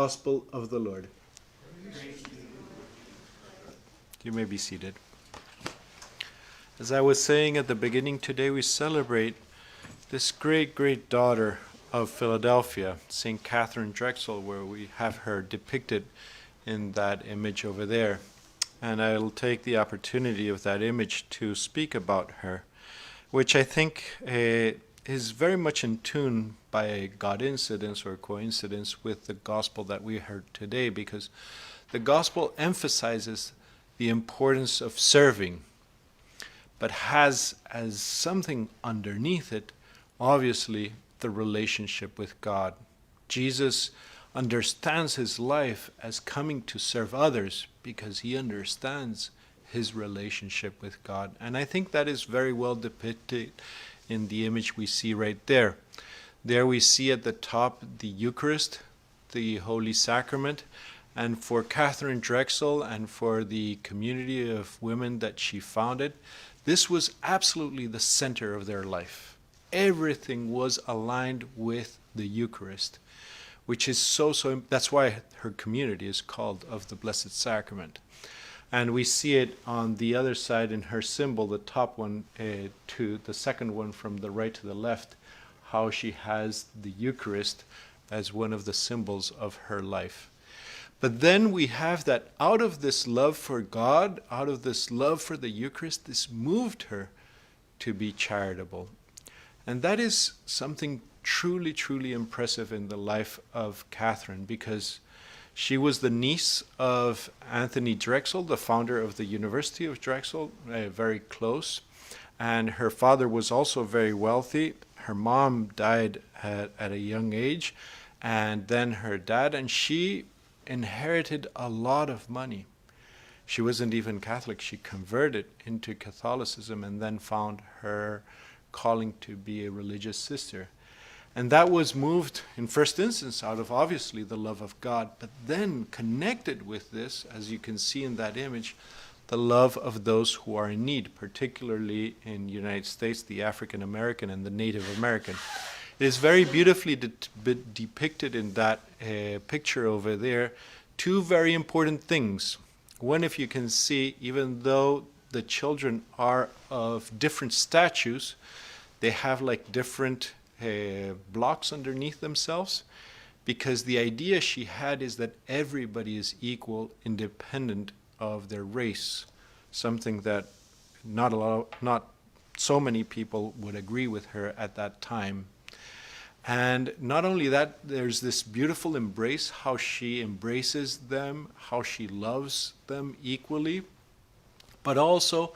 Gospel of the Lord. You may be seated. As I was saying at the beginning, today we celebrate this great, great daughter of Philadelphia, St. Katherine Drexel, where we have her depicted in that image over there. And I'll take the opportunity of that image to speak about her, which I think is very much in tune by a God incidence or coincidence with the gospel that we heard today, because the gospel emphasizes the importance of serving, but has as something underneath it, obviously, the relationship with God. Jesus understands his life as coming to serve others because he understands his relationship with God. And I think that is very well depicted in the image we see right there. There we see at the top the Eucharist, the Holy Sacrament, and for Katherine Drexel and for the community of women that she founded, this was absolutely the center of their life. Everything was aligned with the Eucharist, which is so, that's why her community is called of the Blessed Sacrament. And we see it on the other side in her symbol, the top one to the second one from the right to the left, how she has the Eucharist as one of the symbols of her life. But then we have that out of this love for God, out of this love for the Eucharist, this moved her to be charitable. And that is something truly, truly impressive in the life of Katherine, because she was the niece of Anthony Drexel, the founder of the University of Drexel, very close. And her father was also very wealthy. Her mom died at a young age, and then her dad, and she inherited a lot of money. She wasn't even Catholic. She converted into Catholicism and then found her calling to be a religious sister. And that was moved in first instance out of obviously the love of God, but then connected with this, as you can see in that image, the love of those who are in need, particularly in the United States, the African American and the Native American. It is very beautifully depicted in that picture over there, two very important things. One, if you can see, even though the children are of different statues, they have like different blocks underneath themselves, because the idea she had is that everybody is equal, independent of their race, something that not so many people would agree with her at that time. And not only that, there's this beautiful embrace, how she embraces them, how she loves them equally, but also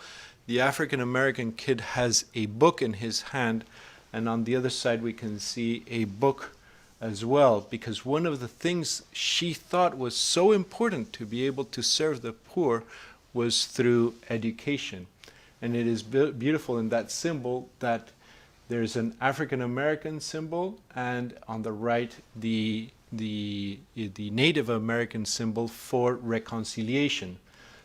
the African American kid has a book in his hand, and on the other side we can see a book as well, because one of the things she thought was so important to be able to serve the poor was through education. And it is beautiful in that symbol that there's an African American symbol, and on the right the Native American symbol for reconciliation.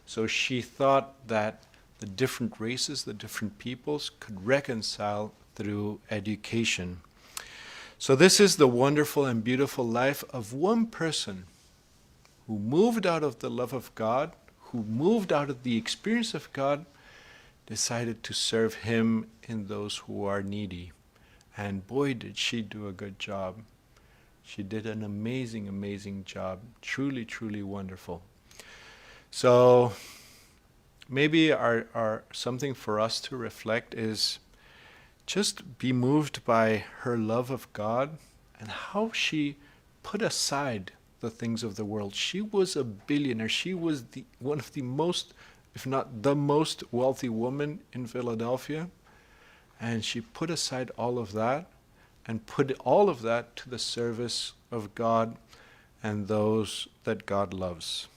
So she thought that the different races, the different peoples could reconcile through education. So this is the wonderful and beautiful life of one person who moved out of the love of God, who moved out of the experience of God, decided to serve him in those who are needy. And boy, did she do a good job. She did an amazing, amazing job. Truly, truly wonderful. So maybe our something for us to reflect is just be moved by her love of God and how she put aside the things of the world. She was a billionaire. She was one of the most, if not the most wealthy woman in Philadelphia. And she put aside all of that and put all of that to the service of God and those that God loves.